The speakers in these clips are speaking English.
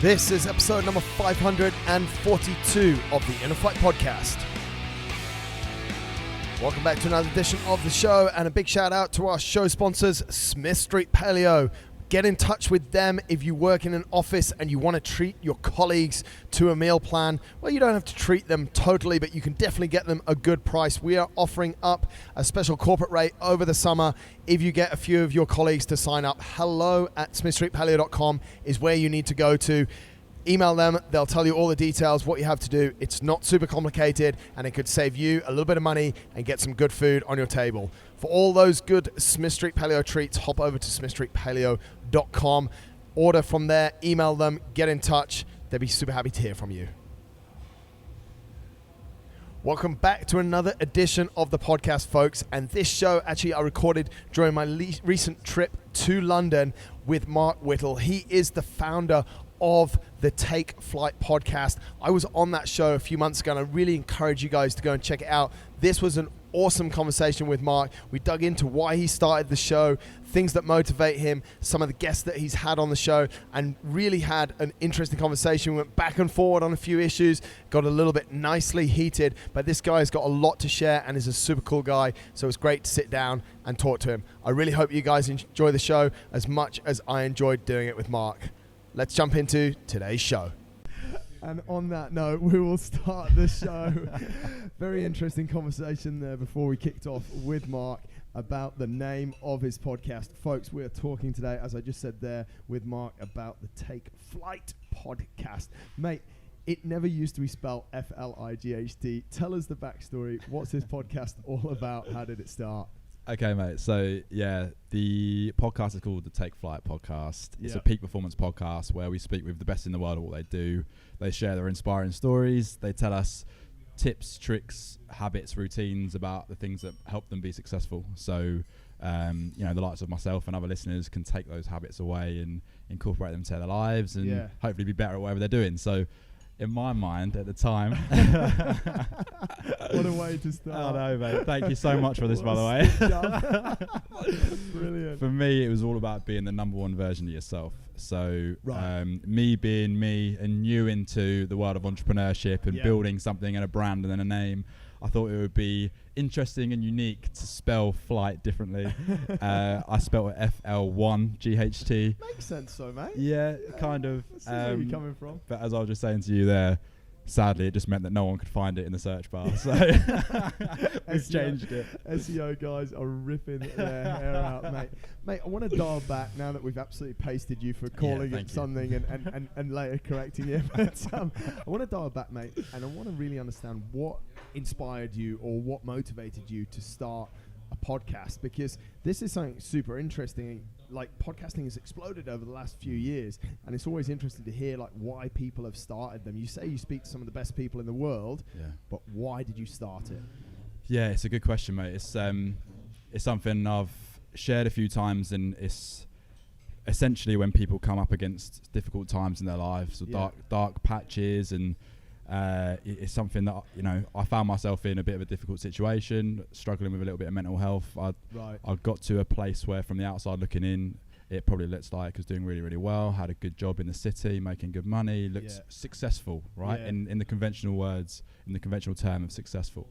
This is episode number 542 of the InnerFight podcast. Welcome back to another edition of the show, and a big shout out to our show sponsors, Smith Street Paleo. Get in touch with them if you work in an office and you want to treat your colleagues to a meal plan. Well, you don't have to treat them totally, but you can definitely get them a good price. We are offering up a special corporate rate over the summer if you get a few of your colleagues to sign up. hello@smithstreetpaleo.com is where you need to go to. Email them, they'll tell you all the details, what you have to do. It's not super complicated, and it could save you a little bit of money and get some good food on your table. For all those good Smith Street Paleo treats, hop over to smithstreetpaleo.com. Order from there, email them, get in touch. They'll be super happy to hear from you. Welcome back to another edition of the podcast, folks. And this show, actually, I recorded during my recent trip to London with Mark Whittle. He is the founder of the Take Flight podcast. I was on that show a few months ago, and I really encourage you guys to go and check it out. This was an awesome conversation with Mark. We dug into why he started the show, things that motivate him, some of the guests that he's had on the show, and really had an interesting conversation. We went back and forward on a few issues, got a little bit nicely heated, but this guy's got a lot to share and is a super cool guy, so it's great to sit down and talk to him. I really hope you guys enjoy the show as much as I enjoyed doing it with Mark. Let's jump into today's show. And on that note, we will start the show. Very interesting conversation there before we kicked off with Mark about the name of his podcast. Folks, we are talking today, as I just said there, with Mark about the Take Flight podcast. Mate, it never used to be spelled F-L-I-G-H-T. Tell us the backstory. What's this podcast all about? How did it start? Okay, mate. So, yeah, the podcast is called the Take Flight podcast. It's a peak performance podcast where we speak with the best in the world at what they do. They share their inspiring stories. They tell us tips, tricks, habits, routines about the things that help them be successful. So, the likes of myself and other listeners can take those habits away and incorporate them into their lives and hopefully be better at whatever they're doing. So, in my mind at the time. What a way to start. I know, mate. Thank you so much for this, by the way. Brilliant. For me, it was all about being the number one version of yourself. So me being me and new into the world of entrepreneurship and building something and a brand and then a name, I thought it would be interesting and unique to spell flight differently. I spelled it F-L-1-G-H-T. Makes sense, so mate. Yeah, kind of. I see where you're coming from. But as I was just saying to you there, sadly, it just meant that no one could find it in the search bar. So we've changed it. SEO guys are ripping their hair out, mate. Mate, I want to dial back now that we've absolutely pasted you for calling it something and later correcting it. But I want to dial back, mate, and I want to really understand what inspired you or what motivated you to start a podcast, because this is something super interesting. Like, podcasting has exploded over the last few years, and it's always interesting to hear like why people have started them. You say you speak to some of the best people in the world, but why did you start it? Yeah, it's a good question, mate. It's something I've shared a few times, and it's essentially when people come up against difficult times in their lives or dark patches, and it's something that I found myself in a bit of a difficult situation, struggling with a little bit of mental health. I got to a place where, from the outside looking in, it probably looks like I was doing really, really well, had a good job in the city, making good money, looked successful, right? In the conventional words, in the conventional term of successful.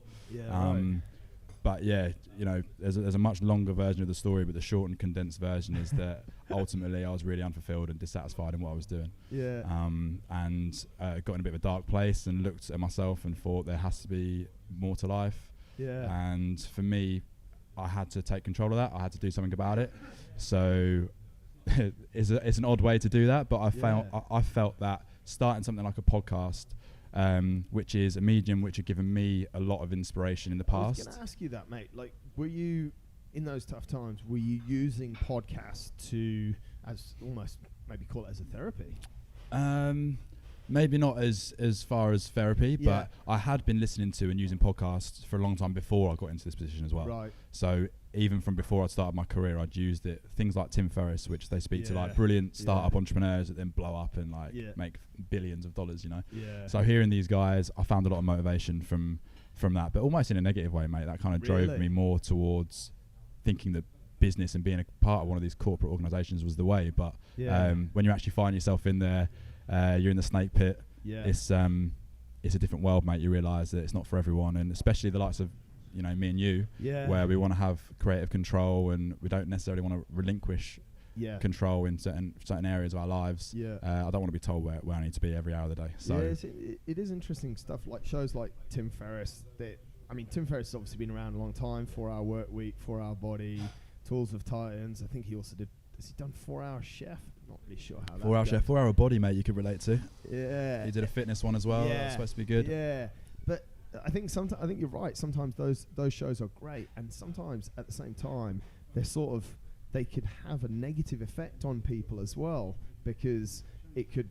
But there's a much longer version of the story, but the short and condensed version is that ultimately I was really unfulfilled and dissatisfied in what I was doing. And got in a bit of a dark place and looked at myself and thought there has to be more to life. And for me, I had to take control of that. I had to do something about it. So it's an odd way to do that, but I felt that starting something like a podcast, which is a medium which had given me a lot of inspiration in the past. I was going to ask you that, mate. Like, were you, in those tough times, were you using podcasts to, as almost maybe call it as a therapy? Maybe not as far as therapy, but I had been listening to and using podcasts for a long time before I got into this position as well. Right. So even from before I started my career, I'd used it. Things like Tim Ferriss, which they speak to like brilliant startup entrepreneurs that then blow up and make billions of dollars, So hearing these guys, I found a lot of motivation from that, but almost in a negative way, mate. That kind of drove me more towards thinking that business and being a part of one of these corporate organizations was the way. But when you actually find yourself in there you're in the snake pit. Yeah. It's a different world, mate. You realise that it's not for everyone, and especially the likes of, me and you, where we want to have creative control and we don't necessarily want to relinquish control in certain areas of our lives. I don't want to be told where I need to be every hour of the day. So it is interesting stuff, like shows like Tim Ferriss. Tim Ferriss has obviously been around a long time. 4 Hour Work Week, 4 Hour Body, Tools of Titans. I think he also has he done 4 Hour Chef? Not really sure how 4 Hour Chef, 4 Hour Body, mate, you could relate to. Yeah. He did a fitness one as well. That's supposed to be good. Yeah. But I think you're right. Sometimes those shows are great, and sometimes at the same time they could have a negative effect on people as well, because it could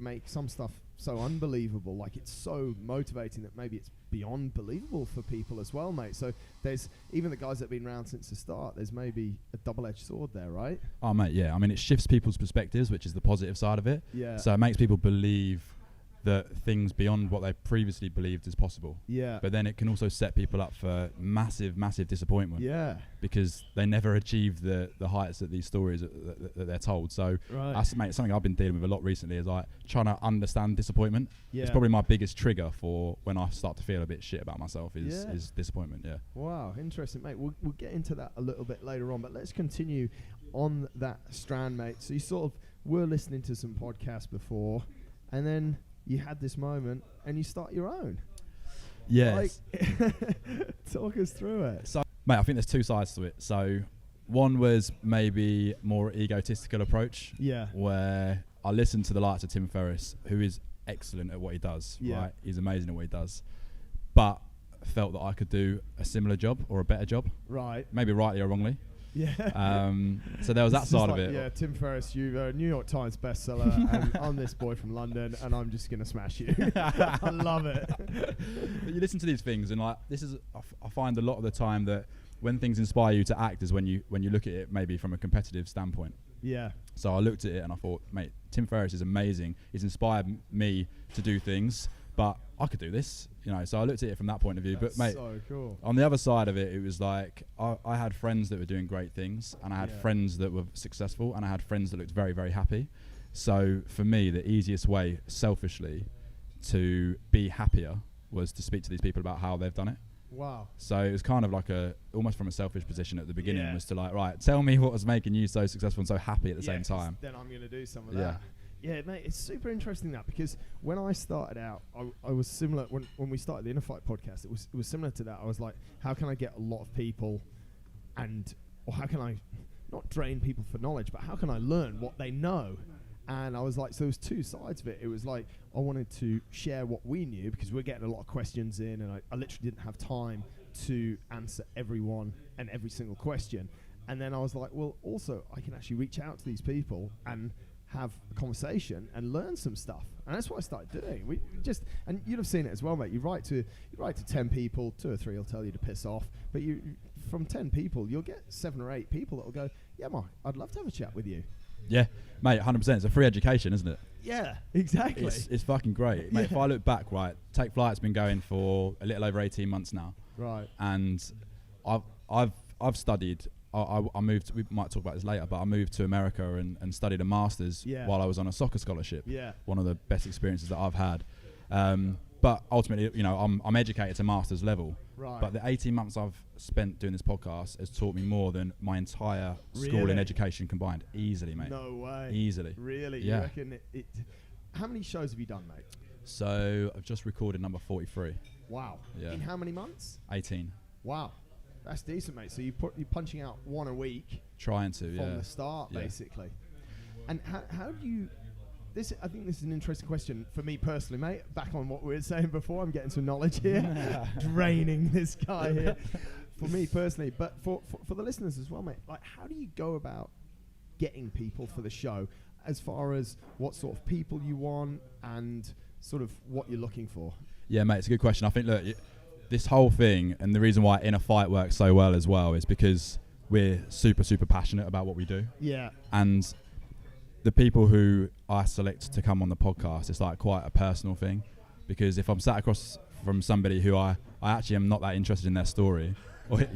make some stuff so unbelievable, like it's so motivating that maybe it's beyond believable for people as well, mate. So there's even the guys that have been around since the start, there's maybe a double-edged sword there, right? Oh, mate, yeah. I mean, it shifts people's perspectives, which is the positive side of it. Yeah. So it makes people believe that things beyond what they previously believed is possible. Yeah. But then it can also set people up for massive, massive disappointment. Yeah. Because they never achieve the heights that these stories that they're told. So that's, mate, something I've been dealing with a lot recently is like trying to understand disappointment. Yeah. It's probably my biggest trigger for when I start to feel a bit shit about myself is disappointment. Yeah. Wow, interesting, mate. We'll get into that a little bit later on, but let's continue on that strand, mate. So you sort of were listening to some podcasts before, and then you had this moment and you start your own. Yes. Talk us through it. So, mate, I think there's two sides to it. So one was maybe more egotistical approach. Yeah. Where I listened to the likes of Tim Ferriss, who is excellent at what he does. Yeah. Right. He's amazing at what he does. But felt that I could do a similar job or a better job. Right. Maybe rightly or wrongly. Yeah. So there was that side of it. Yeah, Tim Ferriss, you New York Times bestseller, and I'm this boy from London, and I'm just gonna smash you. I love it. But you listen to these things, and like this is, I find a lot of the time that when things inspire you to act is when you look at it maybe from a competitive standpoint. Yeah. So I looked at it and I thought, mate, Tim Ferriss is amazing. He's inspired me to do things, but I could do this, So I looked at it from that point of view. That's but mate, so cool. On the other side of it, it was like I had friends that were doing great things, and I had friends that were successful, and I had friends that looked very, very happy. So for me, the easiest way, selfishly, to be happier was to speak to these people about how they've done it. Wow. So it was kind of like almost from a selfish position at the beginning, was to like, right, tell me what was making you so successful and so happy at the same time. Then I'm going to do some of that. Yeah, mate, it's super interesting that, because when I started out, I was similar. When we started the InnerFight podcast, it was similar to that. I was like, how can I get a lot of people, or how can I not drain people for knowledge, but how can I learn what they know? And I was like, so there was two sides of it. It was like I wanted to share what we knew, because we're getting a lot of questions in, and I literally didn't have time to answer everyone and every single question. And then I was like, well, also I can actually reach out to these people and have a conversation and learn some stuff, and that's what I started doing. And you'd have seen it as well, mate. You write to 10 people, 2 or 3 will tell you to piss off, but from 10 people you'll get 7 or 8 people that will go, yeah, Mark, I'd love to have a chat with you. Yeah, mate, 100%. It's a free education, isn't it? Yeah, exactly. It's fucking great, mate. If I look back, right, Take Flight's been going for a little over 18 months now, right? And I've studied. I moved. We might talk about this later, but I moved to America and studied a master's while I was on a soccer scholarship. Yeah, one of the best experiences that I've had. But ultimately, I'm educated to master's level. Right. But the 18 months I've spent doing this podcast has taught me more than my entire school and education combined. Easily, mate. No way. Easily. Really? Yeah. You reckon it? How many shows have you done, mate? So I've just recorded number 43. Wow. Yeah. In how many months? 18. Wow. That's decent, mate. So you're punching out 1 a week. Trying to, from the start, basically. And how do you... I think this is an interesting question for me personally, mate. Back on what we were saying before, I'm getting some knowledge here. Draining this guy here. For me personally, but for the listeners as well, mate. Like, how do you go about getting people for the show, as far as what sort of people you want and sort of what you're looking for? Yeah, mate, it's a good question. I think, look, this whole thing, and the reason why InnerFight works so well as well, is because we're super, super passionate about what we do. Yeah. And the people who I select to come on the podcast, it's like quite a personal thing, because if I'm sat across from somebody who I actually am not that interested in their story, or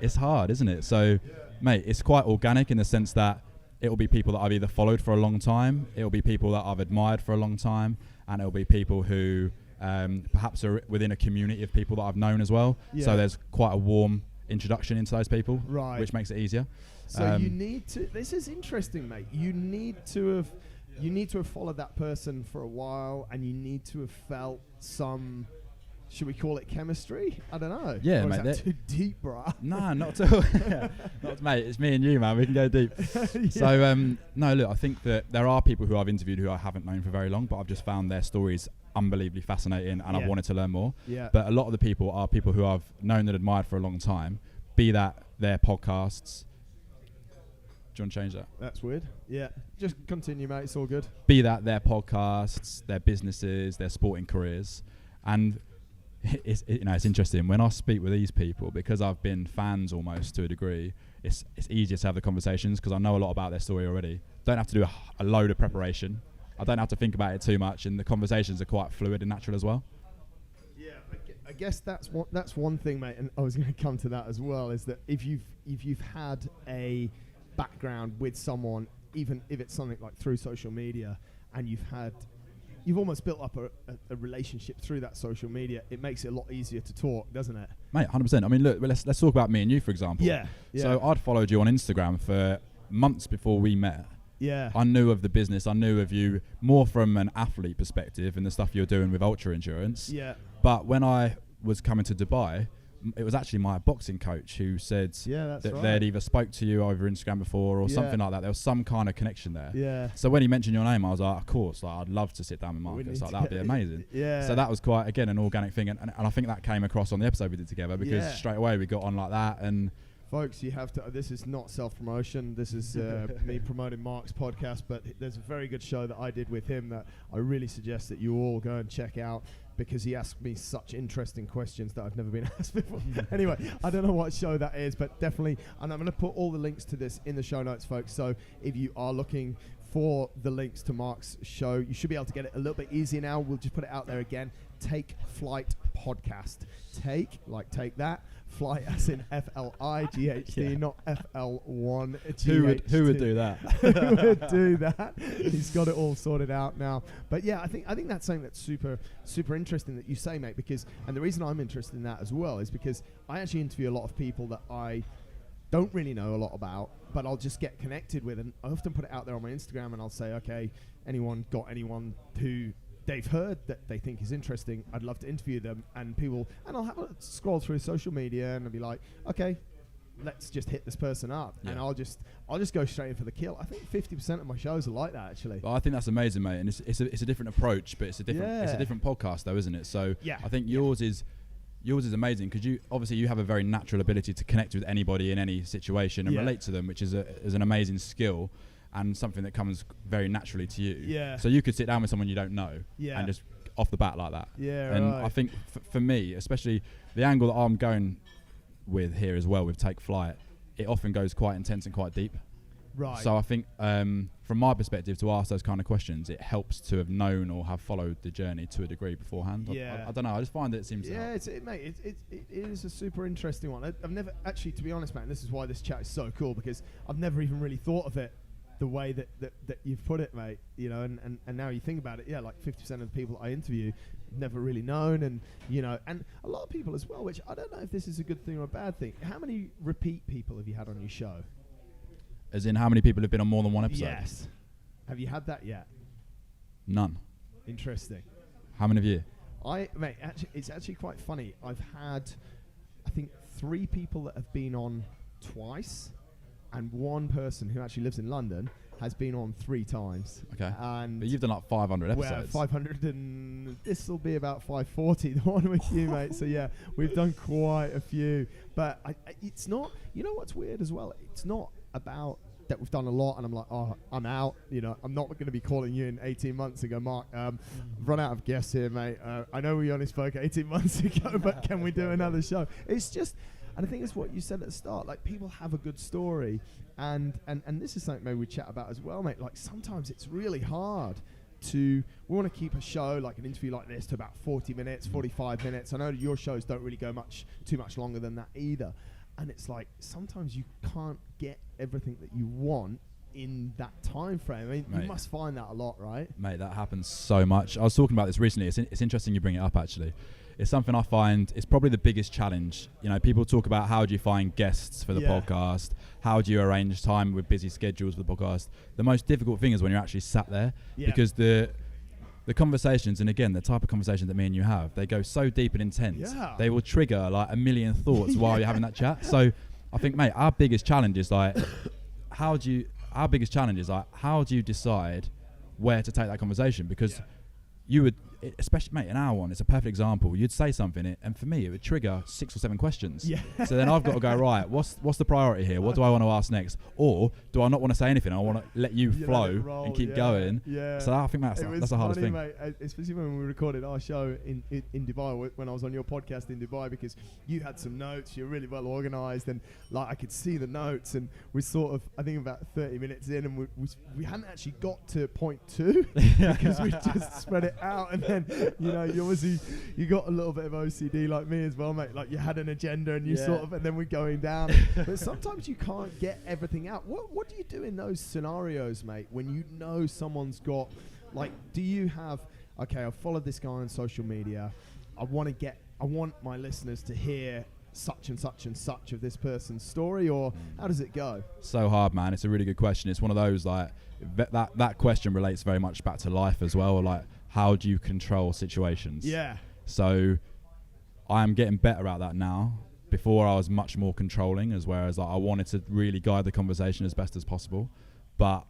it's hard, isn't it? So, mate, it's quite organic in the sense that it'll be people that I've either followed for a long time, it'll be people that I've admired for a long time, and it'll be people who perhaps are within a community of people that I've known as well. Yeah. So there's quite a warm introduction into those people, Right. which makes it easier. So you need to. This is interesting, mate. You need to have followed that person for a while, and you need to have felt some. Should we call it chemistry? I don't know. Yeah, or mate. Is that too deep, bruh? No, not at all. Not, mate, it's me and you, man. We can go deep. Yeah. So, no, look, I think that there are people who I've interviewed who I haven't known for very long, but I've just found their stories unbelievably fascinating, and I've wanted to learn more. Yeah. But a lot of the people are people who I've known and admired for a long time, be that their podcasts. Do you want to change that? That's weird. Yeah. Just continue, mate. It's all good. Be that their podcasts, their businesses, their sporting careers. And it's interesting when I speak with these people, because I've been fans almost to a degree. It's easier to have the conversations because I know a lot about their story already. Don't have to do a load of preparation. I don't have to think about it too much, and the conversations are quite fluid and natural as well. Yeah, I guess that's one thing, mate. And I was going to come to that as well. Is that if you've had a background with someone, even if it's something like through social media, and you've almost built up a relationship through that social media, it makes it a lot easier to talk, doesn't it? Mate, 100%. I mean, look, let's talk about me and you, for example. Yeah. So I'd followed you on Instagram for months before we met. Yeah. I knew of the business. I knew of you more from an athlete perspective and the stuff you're doing with ultra endurance. Yeah. But when I was coming to Dubai, it was actually my boxing coach who said that they'd either spoke to you over Instagram before or something like that. There was some kind of connection there. Yeah. So when he mentioned your name, I was like, of course, like, I'd love to sit down with Marcus. Like, that'd be amazing. Yeah. So that was quite, again, an organic thing. And I think that came across on the episode we did together because straight away we got on like that. And folks, you have to. This is not self-promotion. This is me promoting Mark's podcast. But there's a very good show that I did with him that I really suggest that you all go and check out, because he asked me such interesting questions that I've never been asked before. Anyway, I don't know what show that is, but definitely, and I'm going to put all the links to this in the show notes, folks. So if you are looking for the links to Mark's show, you should be able to get it a little bit easier now. We'll just put it out there again. Take Flight Podcast. Take that. Flight as in FLIGHT, not FL1GHT. Who would do that? Who would do that? He's got it all sorted out now. But yeah, I think that's something that's super interesting that you say, mate, because, and the reason I'm interested in that as well is because I actually interview a lot of people that I don't really know a lot about, but I'll just get connected with, and I often put it out there on my Instagram, and I'll say, okay, anyone got anyone who they've heard that they think is interesting, I'd love to interview them, and I'll have a scroll through social media and I'll be like, okay, let's just hit this person up, and I'll just go straight in for the kill. I think 50% of my shows are like that, actually. Well, I think that's amazing, mate, and it's a different approach, but it's a different podcast though, isn't it? So I think yours is amazing because you have a very natural ability to connect with anybody in any situation and relate to them, which is an amazing skill. And something that comes very naturally to you. Yeah. So you could sit down with someone you don't know and just off the bat like that. Yeah. And I think for me, especially the angle that I'm going with here as well with Take Flight, it often goes quite intense and quite deep. Right. So I think from my perspective, to ask those kind of questions, it helps to have known or have followed the journey to a degree beforehand. Yeah. I don't know. I just find that it seems to help. It is a super interesting one. I've never actually, to be honest, man, this is why this chat is so cool, because I've never even really thought of it the way that you've put it, mate, you know, and now you think about it, like 50% of the people I interview never really known, and you know, and a lot of people as well, which I don't know if this is a good thing or a bad thing. How many repeat people have you had on your show? As in, how many people have been on more than one episode? Yes. Have you had that yet? None. Interesting. How many of you? Mate, it's actually quite funny. I've had, I think, 3 people that have been on twice, and one person who actually lives in London has been on 3 times. Okay. And but you've done like 500 episodes. Well, 500, and this will be about 540, the one with you, mate. So yeah, we've done quite a few. But it's not, you know what's weird as well? It's not about that we've done a lot and I'm like, oh, I'm out. You know, I'm not going to be calling you in 18 months and go, Mark, run out of guests here, mate. I know we only spoke 18 months ago, but can we do another show? It's just... And I think it's what you said at the start, like people have a good story, and this is something maybe we chat about as well, mate. Like sometimes it's really hard we want to keep a show, like an interview like this, to about 40 minutes, 45 minutes. I know your shows don't really go too much longer than that either. And it's like sometimes you can't get everything that you want in that time frame. I mean, Mate. you must find that a lot, right? Mate, that happens so much. I was talking about this recently. It's interesting you bring it up, actually. It's something I find is probably the biggest challenge. You know, people talk about how do you find guests for the podcast? How do you arrange time with busy schedules for the podcast? The most difficult thing is when you're actually sat there, because the conversations, and again, the type of conversations that me and you have, they go so deep and intense. Yeah. They will trigger like a million thoughts while you're having that chat. So I think, mate, our biggest challenge is like, how do you decide where to take that conversation? Because you would, especially, mate, in our one, it's a perfect example. You'd say something, and for me, it would trigger 6 or 7 questions. Yeah. So then I've got to go, right, what's the priority here? What do I want to ask next? Or do I not want to say anything? I want to let you flow and keep going. Yeah. So I think that's the hardest thing. Mate, especially when we recorded our show in Dubai, when I was on your podcast in Dubai, because you had some notes, you're really well organised, and like I could see the notes, and we sort of, I think about 30 minutes in, and we hadn't actually got to point 2 because we just spread it out, and then you got a little bit of OCD like me as well, mate. Like you had an agenda and you sort of, and then we're going down. But sometimes you can't get everything out. What do you do in those scenarios, mate? When you know someone's got, like, do you have, okay, I've followed this guy on social media. I want my listeners to hear such and such and such of this person's story, or how does it go? So hard, man. It's a really good question. It's one of those, like, that question relates very much back to life as well, like, how do you control situations? Yeah. So I'm getting better at that now. Before I was much more controlling, whereas like, I wanted to really guide the conversation as best as possible. But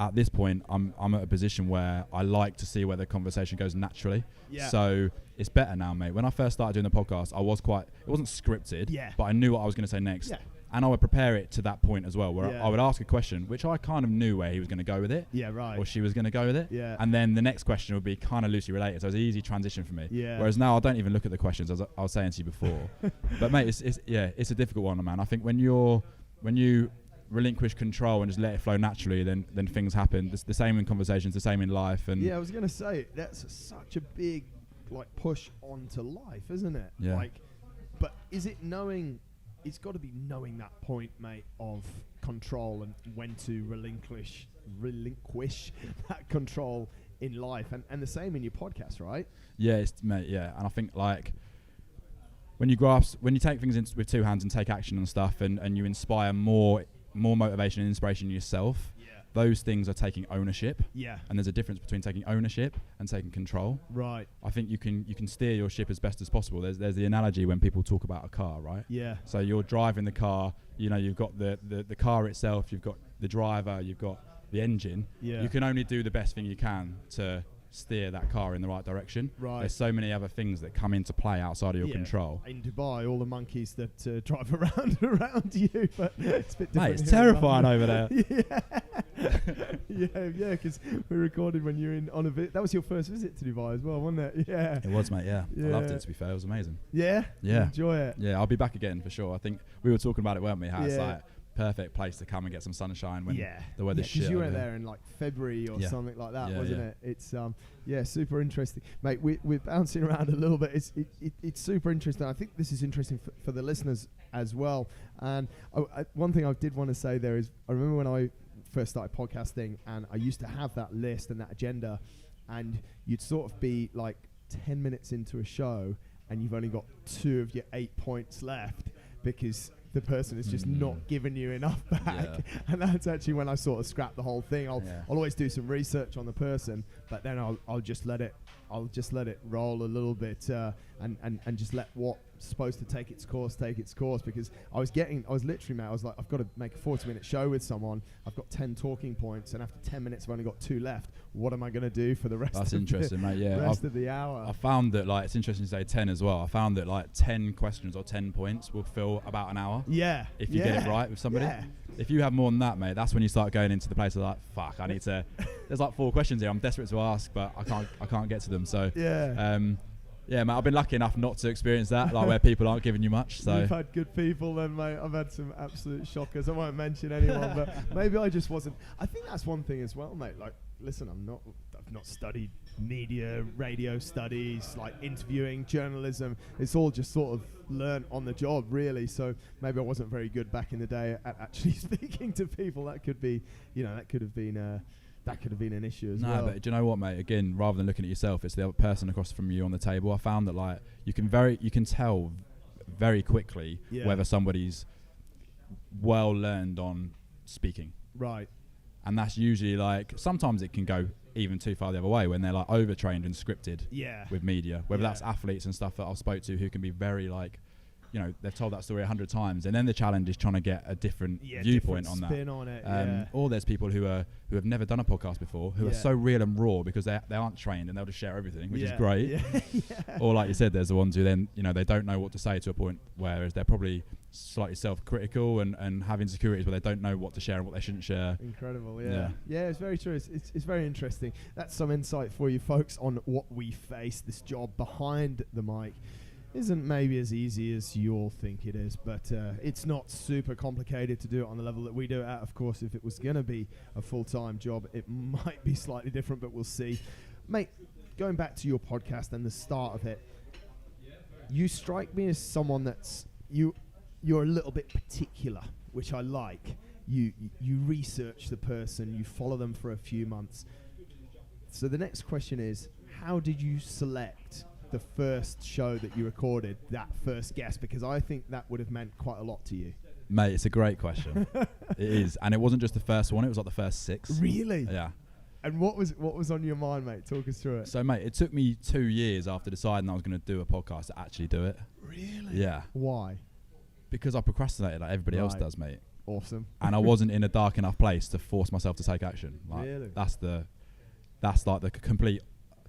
at this point, I'm at a position where I like to see where the conversation goes naturally. Yeah. So it's better now, mate. When I first started doing the podcast, it wasn't scripted, but I knew what I was going to say next. Yeah. And I would prepare it to that point as well, where I would ask a question, which I kind of knew where he was going to go with it. Yeah, right. Or she was going to go with it. Yeah. And then the next question would be kind of loosely related. So it was an easy transition for me. Yeah. Whereas now I don't even look at the questions, as I was saying to you before. But mate, it's a difficult one, man. I think when you relinquish control and just let it flow naturally, then things happen. It's the same in conversations, the same in life. And yeah, I was going to say, that's such a big like push onto life, isn't it? Yeah. Like, but is it knowing... It's got to be knowing that point, mate, of control and when to relinquish that control in life, and the same in your podcast, right? Yeah, mate. Yeah, and I think like when you take things with 2 hands and take action and stuff, and you inspire more motivation and inspiration in yourself. Those things are taking ownership. Yeah. And there's a difference between taking ownership and taking control. Right. I think you can steer your ship as best as possible. There's the analogy when people talk about a car, right? Yeah. So you're driving the car, you've got the car itself, you've got the driver, you've got the engine. Yeah. You can only do the best thing you can to steer that car in the right direction. Right. There's so many other things that come into play outside of your control. In Dubai, all the monkeys that drive around you, but it's a bit different. Mate, it's terrifying over there. yeah, because we recorded when you were on a visit. That was your first visit to Dubai as well, wasn't it? Yeah. It was, mate, yeah. I loved it, to be fair. It was amazing. Yeah? Yeah. Enjoy it. Yeah, I'll be back again for sure. I think we were talking about it, weren't we? How it's like perfect place to come and get some sunshine when the weather's shit. Because you were there in like February or something like that, wasn't it? It's super interesting, mate. We're bouncing around a little bit. It's super interesting. I think this is interesting for the listeners as well. And one thing I did want to say there is, I remember when I first started podcasting, and I used to have that list and that agenda, and you'd sort of be like 10 minutes into a show, and you've only got 2 of your 8 points left because the person is just not giving you enough back. And that's actually when I sort of scrap the whole thing. I'll always do some research on the person, but then I'll just let it roll a little bit, and just let what's supposed to take its course, because I was literally, mate, I was like, I've got to make a 40-minute show with someone. I've got 10 talking points, and after 10 minutes I've only got 2 left. What am I going to do for the rest of the hour? I found that, like, it's interesting to say 10 as well. I found that like 10 questions or 10 points will fill about an hour. Yeah. If you get it right with somebody. Yeah. If you have more than that, mate, that's when you start going into the place of like, fuck, I need to. There's like 4 questions here. I'm desperate to ask, but I can't get to them. So yeah, mate, I've been lucky enough not to experience that, like where people aren't giving you much. So you've had good people then, mate. I've had some absolute shockers. I won't mention anyone, but maybe I just wasn't. I think that's one thing as well, mate. Like, listen, I've not studied media, radio studies, like interviewing, journalism. It's all just sort of learned on the job, really. So maybe I wasn't very good back in the day at actually speaking to people. That could be, that could have been an issue as well. No, but do you know what, mate? Again, rather than looking at yourself, it's the other person across from you on the table. I found that like you can tell very quickly whether somebody's well learned on speaking. Right. And that's usually like, sometimes it can go even too far the other way when they're like overtrained and scripted with media, whether that's athletes and stuff that I've spoke to who can be very like, they've told that story 100 times, and then the challenge is trying to get a different viewpoint on that. Spin on it, Or there's people who have never done a podcast before, who are so real and raw because they aren't trained and they'll just share everything, which is great. Or like you said, there's the ones who then they don't know what to say to a point, whereas they're probably slightly self-critical and have insecurities where they don't know what to share and what they shouldn't share. Incredible, yeah, it's very true. It's very interesting. That's some insight for you folks on what we face. This job behind the mic isn't maybe as easy as you all think it is, but it's not super complicated to do it on the level that we do it at. Of course, if it was going to be a full-time job, it might be slightly different, but we'll see. Mate, going back to your podcast and the start of it, you strike me as someone that's you're a little bit particular, which I like. You research the person, you follow them for a few months. So the next question is, how did you select the first show that you recorded, that first guest? Because I think that would have meant quite a lot to you. Mate, it's a great question. It is. And it wasn't just the first one, it was like the first 6. Really? Yeah. And what was on your mind, mate? Talk us through it. So, mate, it took me 2 years after deciding I was going to do a podcast to actually do it. Really? Yeah. Why? Because I procrastinated like everybody else does, mate. Awesome. And I wasn't in a dark enough place to force myself to take action. Like, really? That's like the complete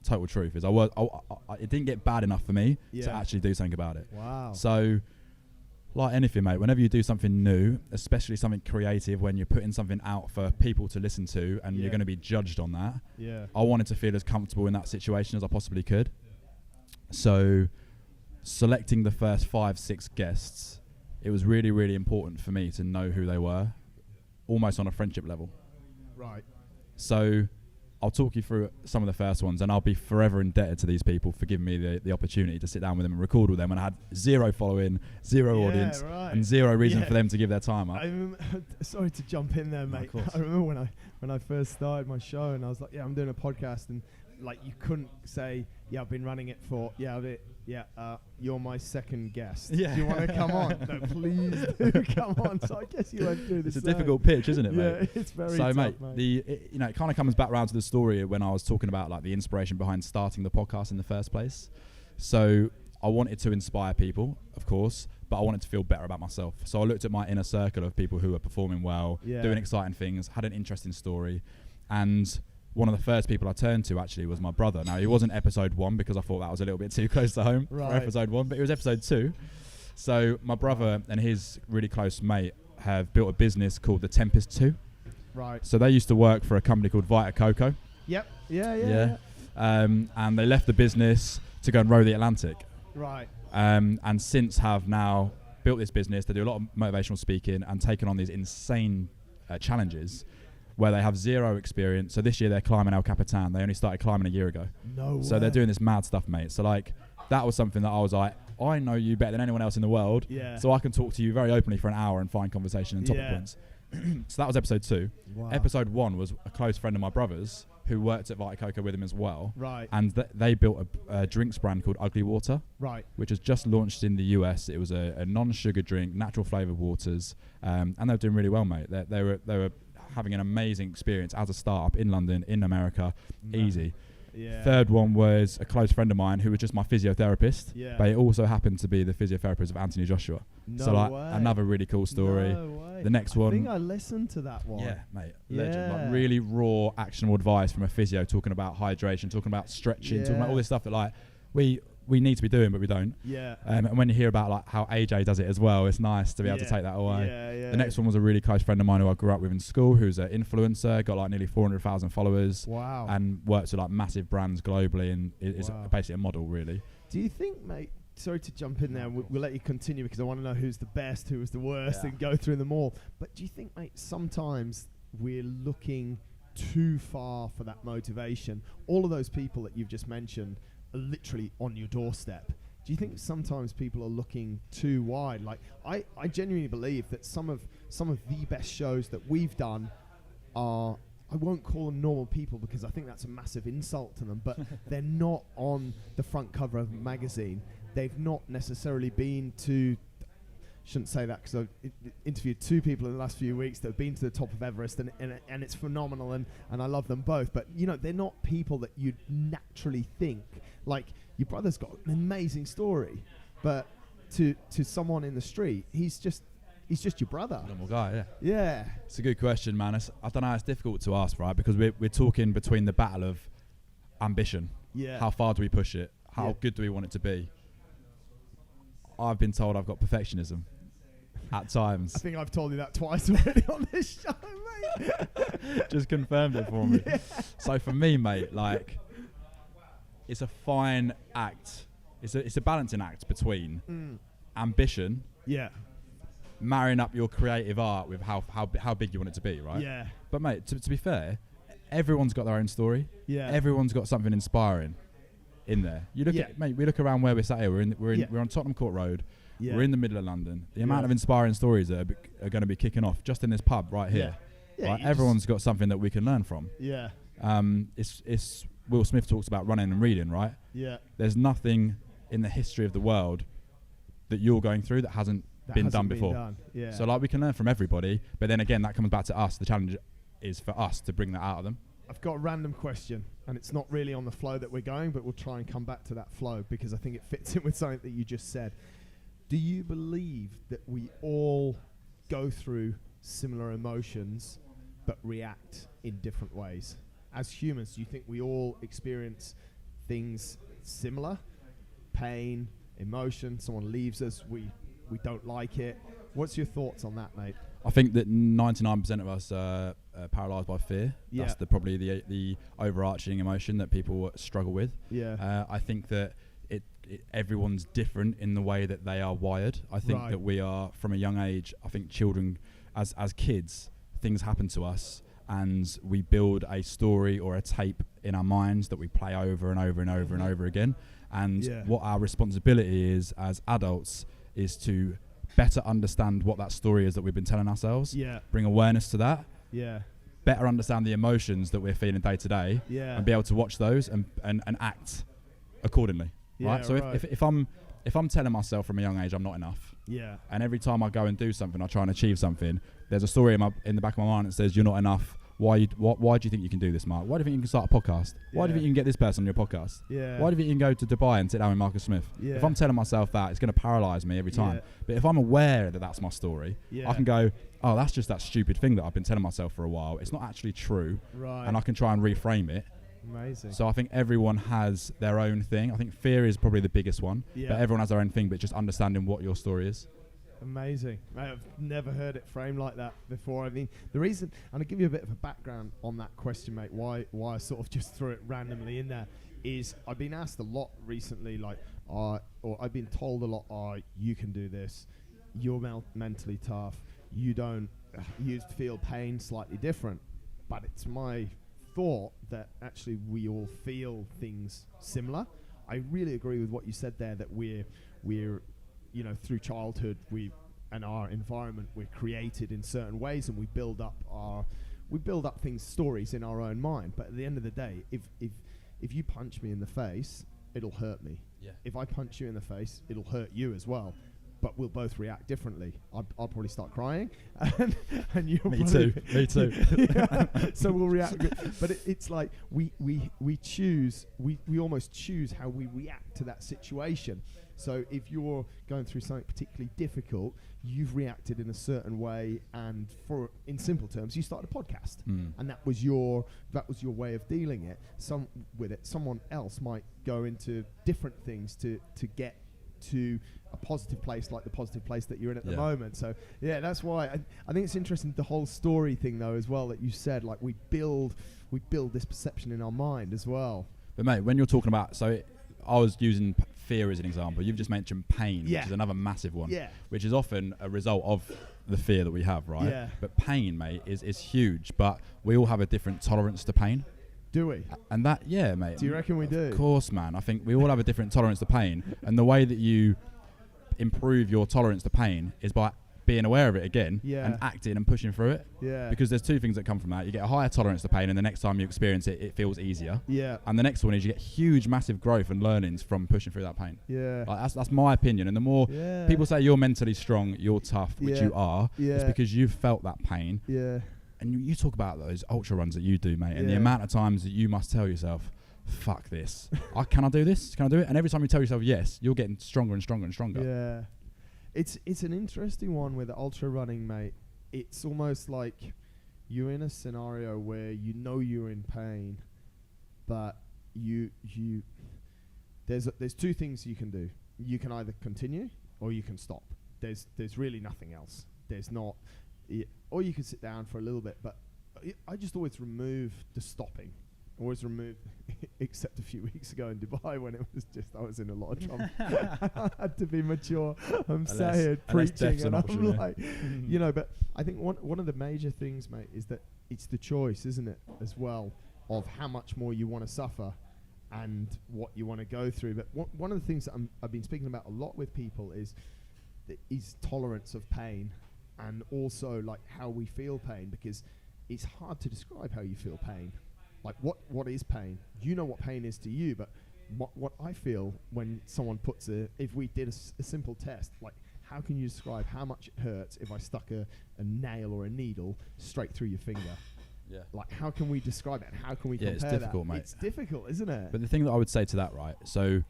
total truth. Is it didn't get bad enough for me to actually do something about it. Wow. So, like anything, mate, whenever you do something new, especially something creative, when you're putting something out for people to listen to and you're going to be judged on that, I wanted to feel as comfortable in that situation as I possibly could. So, selecting the first 5-6 guests, it was really, really important for me to know who they were, almost on a friendship level. Right. So I'll talk you through some of the first ones, and I'll be forever indebted to these people for giving me the opportunity to sit down with them and record with them. And I had 0 following, 0 audience, and 0 reason for them to give their time up. Sorry to jump in there, mate. I remember when I first started my show, and I was like, I'm doing a podcast, and like you couldn't say, I've been running it for, you're my second guest. Yeah. Do you want to come on? No, please do come on. So I guess you went through this. It's a difficult pitch, isn't it, mate? Yeah, it's very tough, mate. It kind of comes back round to the story when I was talking about like the inspiration behind starting the podcast in the first place. So I wanted to inspire people, of course, but I wanted to feel better about myself. So I looked at my inner circle of people who were performing well, doing exciting things, had an interesting story, and one of the first people I turned to actually was my brother. Now, he wasn't episode 1 because I thought that was a little bit too close to home for episode 1, but it was episode 2. So my brother and his really close mate have built a business called the Tempest 2. Right. So they used to work for a company called Vita Coco. Yep. Yeah. And they left the business to go and row the Atlantic. Right. And since have now built this business. They do a lot of motivational speaking and taken on these insane challenges where they have 0 experience. So this year they're climbing El Capitan. They only started climbing a year ago. No So way. they're doing this mad stuff, mate. So like that was something that I was like, I know you better than anyone else in the world. Yeah. So I can talk to you very openly for an hour and find conversation and topic points. So that was episode 2. Wow. Episode 1 was a close friend of my brother's who worked at Vita Coco with him as well. Right. And they built a drinks brand called Ugly Water. Right. Which has just launched in the US. It was a non-sugar drink, natural flavoured waters. And they were doing really well, mate. They were having an amazing experience as a startup in London, in America. Easy. Yeah. Third one was a close friend of mine who was just my physiotherapist. Yeah. But he also happened to be the physiotherapist of Anthony Joshua. No so like way. another really cool story. No way. The next one. I think I listened to that one. Yeah, mate. Yeah. Legend. Like really raw, actionable advice from a physio, talking about hydration, talking about stretching, talking about all this stuff that like we need to be doing, but we don't. Yeah. And when you hear about like how AJ does it as well, it's nice to be able to take that away. Yeah. The next one was a really close friend of mine who I grew up with in school, who's an influencer, got like nearly 400,000 followers. Wow. And works with like massive brands globally, and is basically a model, really. Do you think, mate? Sorry to jump in there. We'll let you continue because I want to know who's the best, who was the worst, and go through them all. But do you think, mate, sometimes we're looking too far for that motivation. All of those people that you've just mentioned are literally on your doorstep. Do you think sometimes people are looking too wide? Like, I genuinely believe that some of the best shows that we've done are, I won't call them normal people because I think that's a massive insult to them, but they're not on the front cover of a magazine. They've not necessarily been to, shouldn't say that because I've interviewed 2 people in the last few weeks that have been to the top of Everest, and it's phenomenal, and I love them both. But, you know, they're not people that you'd naturally think. Like, your brother's got an amazing story, but to someone in the street, he's just your brother. Normal guy, yeah. Yeah. It's a good question, man. I don't know, it's difficult to ask, right? Because we're talking between the battle of ambition. Yeah. How far do we push it? How good do we want it to be? I've been told I've got perfectionism at times. I think I've told you that twice already on this show, mate. Just confirmed it for me. Yeah. So for me, mate, like, it's a fine act. It's a balancing act between ambition, marrying up your creative art with how big you want it to be, right? Yeah. But mate, to be fair, everyone's got their own story. Yeah. Everyone's got something inspiring in there. You look at, mate, we look around where we're sat here. We're on Tottenham Court Road. Yeah. We're in the middle of London. The amount of inspiring stories that are going to be kicking off just in this pub right here. Yeah. Right? Everyone's got something that we can learn from. Yeah. It's Will Smith talks about running and reading, right? Yeah. There's nothing in the history of the world that you're going through that hasn't been done before. Yeah. So like, we can learn from everybody, but then again, that comes back to us. The challenge is for us to bring that out of them. I've got a random question, and it's not really on the flow that we're going, but we'll try and come back to that flow because I think it fits in with something that you just said. Do you believe that we all go through similar emotions but react in different ways? As humans, do you think we all experience things similar? Pain, emotion, someone leaves us, we don't like it. What's your thoughts on that, mate? I think that 99% of us are paralysed by fear. Yeah. That's probably the overarching emotion that people struggle with. Yeah. I think that everyone's different in the way that they are wired. I think that we are, from a young age, I think children, as kids, things happen to us and we build a story or a tape in our minds that we play over and over and over and over again. And what our responsibility is as adults is to better understand what that story is that we've been telling ourselves. Yeah. Bring awareness to that. Yeah. Better understand the emotions that we're feeling day to day. Yeah. And be able to watch those and act accordingly. Yeah, right. So if I'm telling myself from a young age I'm not enough. Yeah. And every time I go and do something, I try and achieve something, there's a story in the back of my mind that says you're not enough. Why do you think you can do this, Mark? Why do you think you can start a podcast? Why do you think you can get this person on your podcast? Yeah. Why do you think you can go to Dubai and sit down with Marcus Smith? Yeah. If I'm telling myself that, it's going to paralyse me every time. Yeah. But if I'm aware that that's my story, I can go, oh, that's just that stupid thing that I've been telling myself for a while. It's not actually true. Right. And I can try and reframe it. Amazing. So I think everyone has their own thing. I think fear is probably the biggest one. Yeah. But everyone has their own thing, but just understanding what your story is. Amazing. I've never heard it framed like that before. I mean, the reason, and I'll give you a bit of a background on that question, mate, why I sort of just threw it randomly in there, is I've been asked a lot recently, like, or I've been told a lot, you can do this, you're mentally tough, you feel pain slightly different. But it's my thought that actually we all feel things similar. I really agree with what you said there, that we're through childhood, and our environment, we're created in certain ways, and we build up stories in our own mind. But at the end of the day, if you punch me in the face, it'll hurt me. Yeah. If I punch you in the face, it'll hurt you as well. But we'll both react differently. I'll probably start crying, and you'll Me too. Yeah. So we'll react. But it's like we almost choose how we react to that situation. So if you're going through something particularly difficult, you've reacted in a certain way, and in simple terms, you started a podcast, and that was your way of dealing with it. Someone else might go into different things to get to a positive place, like the positive place that you're in at the moment. So yeah, that's why I think it's interesting, the whole story thing though as well, that you said, like we build this perception in our mind as well. But mate, when you're talking about, I was using fear as an example. You've just mentioned pain, which is another massive one, which is often a result of the fear that we have, right? Yeah. But pain, mate, is huge. But we all have a different tolerance to pain. Do we? And that, yeah, mate. Do you reckon we do? Of course, man. I think we all have a different tolerance to pain. And the way that you improve your tolerance to pain is by being aware of it again and acting and pushing through it. Yeah. Because there's two things that come from that. You get a higher tolerance to pain, and the next time you experience it, it feels easier. Yeah. And the next one is you get huge, massive growth and learnings from pushing through that pain. Yeah. Like that's my opinion. And the more people say you're mentally strong, you're tough, which you are, it's because you've felt that pain. Yeah. And you talk about those ultra runs that you do, mate, and the amount of times that you must tell yourself, fuck this. Can I do this? Can I do it? And every time you tell yourself yes, you're getting stronger and stronger and stronger. Yeah. It's an interesting one with ultra running, mate. It's almost like you're in a scenario where you know you're in pain, but there's two things you can do. You can either continue or you can stop. There's really nothing else. There's not. Or you can sit down for a little bit, but I just always remove the stopping. Always remove, except a few weeks ago in Dubai when it was just, I was in a lot of trouble. I had to be mature. I'm saying, preaching, and I'm like, you know, but I think one of the major things, mate, is that it's the choice, isn't it, as well, of how much more you want to suffer and what you want to go through. But one of the things that I've been speaking about a lot with people is tolerance of pain. And also like how we feel pain, because it's hard to describe how you feel pain. Like what is pain? You know what pain is to you, but what I feel when someone puts if we did a simple test, like how can you describe how much it hurts if I stuck a nail or a needle straight through your finger? Yeah. Like how can we describe it? And how can we compare that? It's difficult, mate. It's difficult, isn't it? But the thing that I would say to that, right? So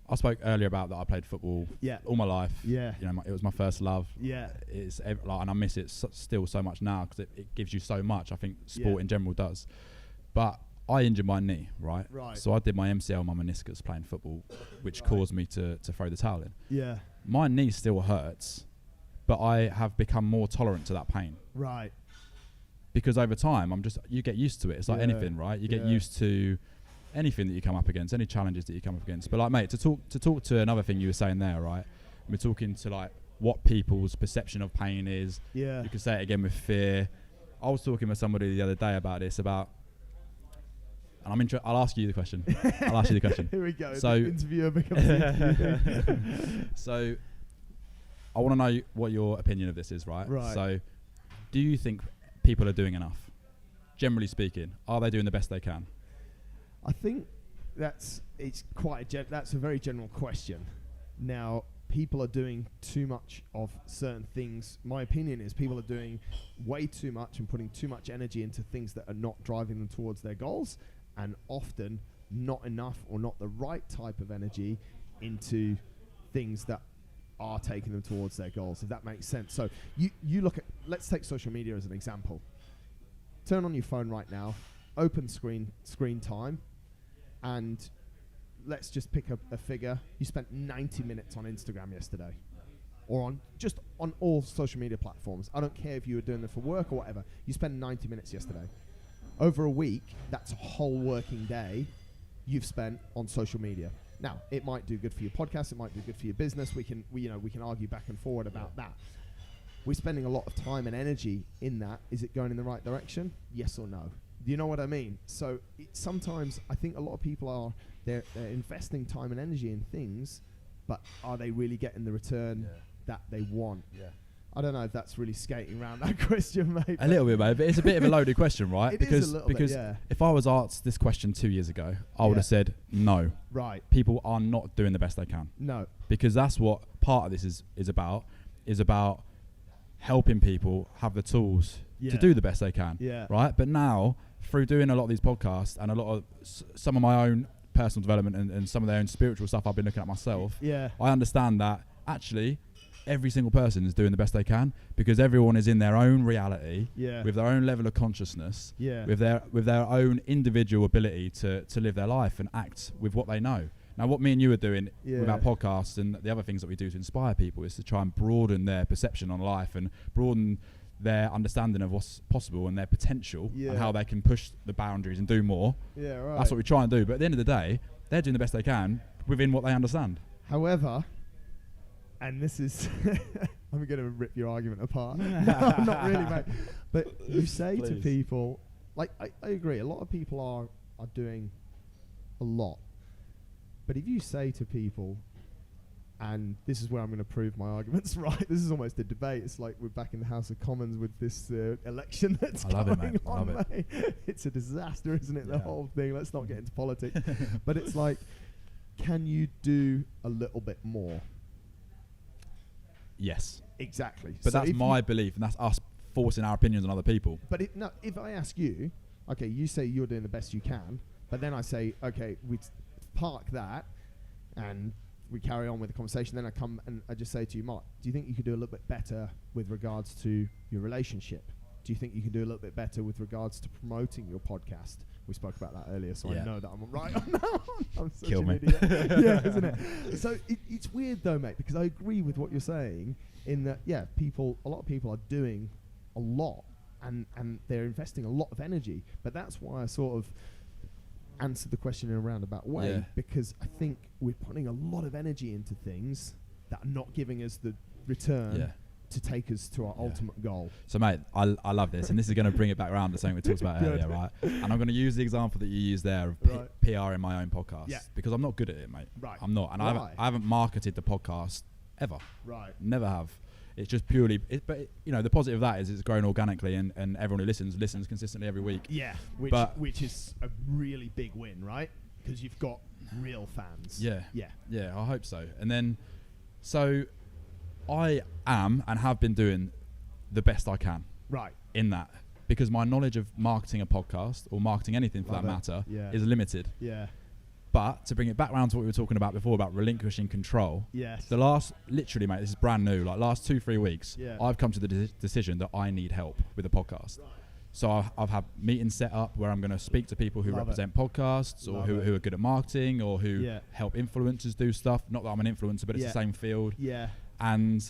I spoke earlier about that I played football all my life. Yeah. You know, it was my first love. Yeah. It's and I miss it still so much now because it gives you so much. I think sport in general does. But I injured my knee, right? Right. So I did my MCL, my meniscus, playing football, which caused me to throw the towel in. Yeah. My knee still hurts, but I have become more tolerant to that pain. Right. Because over time, you get used to it. It's like anything, right? You get used to anything that you come up against, any challenges that you come up against. But like, mate, to talk to another thing you were saying there, right? We're talking to like what people's perception of pain is. Yeah. You could say it again with fear. I was talking with somebody the other day about this, and I'll ask you the question. Here we go. So, the interviewer becomes the interview. So, I want to know what your opinion of this is, right? Right. So, do you think people are doing enough? Generally speaking, are they doing the best they can? I think that's a very general question. Now, people are doing too much of certain things. My opinion is people are doing way too much and putting too much energy into things that are not driving them towards their goals, and often not enough or not the right type of energy into things that are taking them towards their goals, if that makes sense. So you look at, let's take social media as an example. Turn on your phone right now, open screen time, and let's just pick a figure. You spent 90 minutes on Instagram yesterday, or on all social media platforms. I don't care if you were doing it for work or whatever. You spent 90 minutes yesterday. Over a week, that's a whole working day you've spent on social media. Now, it might do good for your podcast. It might do good for your business. We can argue back and forward about that. We're spending a lot of time and energy in that. Is it going in the right direction? Yes or no? Do you know what I mean? So sometimes I think a lot of people they're investing time and energy in things, but are they really getting the return that they want? Yeah. I don't know if that's really skating around that question, mate. A little bit, mate, but it's a bit of a loaded question, right? It is a little bit, yeah. If I was asked this question 2 years ago, I would have said no. Right. People are not doing the best they can. No. Because that's what part of this is about helping people have the tools to do the best they can. Yeah. Right? But now, through doing a lot of these podcasts and a lot of some of my own personal development and some of their own spiritual stuff I've been looking at myself, I understand that actually every single person is doing the best they can, because everyone is in their own reality, with their own level of consciousness, with their own individual ability to live their life and act with what they know. Now, what me and you are doing with our podcasts and the other things that we do to inspire people is to try and broaden their perception on life and broaden their understanding of what's possible and their potential and how they can push the boundaries and do more. Yeah, right. That's what we try and do. But at the end of the day, they're doing the best they can within what they understand. However, and this is I'm going to rip your argument apart. No, not really, mate. But you say to people, like, I agree, a lot of people are doing a lot. But if you say to people, and this is where I'm going to prove my arguments right. This is almost a debate. It's like we're back in the House of Commons with this election that's going on, mate. It's a disaster, isn't it? The whole thing. Let's not get into politics. But it's like, can you do a little bit more? Yes. Exactly. But so that's my belief, and that's us forcing our opinions on other people. But if I ask you, okay, you say you're doing the best you can, but then I say, okay, we park that, and we carry on with the conversation. Then I come and I just say to you, Mark, do you think you could do a little bit better with regards to your relationship? Do you think you can do a little bit better with regards to promoting your podcast? We spoke about that earlier, so I know that I'm right on that one. I'm such an idiot. Yeah, isn't it? So it's weird though, mate, because I agree with what you're saying in that, a lot of people are doing a lot and they're investing a lot of energy. But that's why I sort of answered the question in a roundabout way, because I think we're putting a lot of energy into things that are not giving us the return to take us to our ultimate goal. So, mate, I love this, and this is going to bring it back around to something we talked about earlier, right? And I'm going to use the example that you used there of PR in my own podcast, because I'm not good at it, mate. Right. I'm not, and I haven't marketed the podcast ever. Right. Never have. It's just purely, the positive of that is it's grown organically, and everyone who listens consistently every week. Yeah, which is a really big win, right? Because you've got real fans. Yeah, I hope so. And then, so I am and have been doing the best I can. Right. In that, because my knowledge of marketing a podcast or marketing anything for that matter is limited. Yeah. But to bring it back around to what we were talking about before about relinquishing control. Yes. The last, literally, mate, this is brand new. Like last 2-3 weeks, I've come to the decision that I need help with the podcast. Right. So I've had meetings set up where I'm going to speak to people who represent podcasts or who are good at marketing or who help influencers do stuff. Not that I'm an influencer, but it's the same field. Yeah. And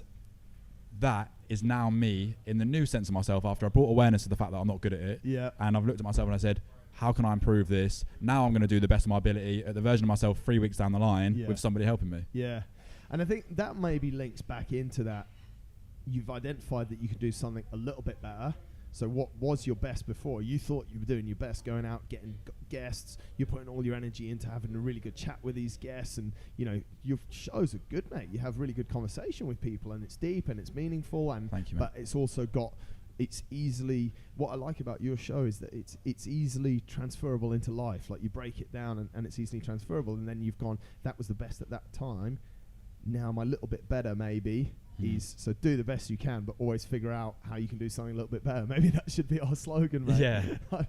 that is now me in the new sense of myself after I brought awareness to the fact that I'm not good at it. Yeah. And I've looked at myself and I said, how can I improve this? Now I'm going to do the best of my ability at the version of myself 3 weeks down the line with somebody helping me. Yeah. And I think that maybe links back into that. You've identified that you can do something a little bit better. So what was your best before? You thought you were doing your best, going out, getting guests. You're putting all your energy into having a really good chat with these guests. And, your shows are good, mate. You have really good conversation with people, and it's deep and it's meaningful. And thank you, mate. But it's also got... It's easily, what I like about your show is that it's easily transferable into life. Like you break it down and it's easily transferable, and then you've gone, that was the best at that time. Now my little bit better maybe is, so do the best you can, but always figure out how you can do something a little bit better. Maybe that should be our slogan, mate. Yeah. I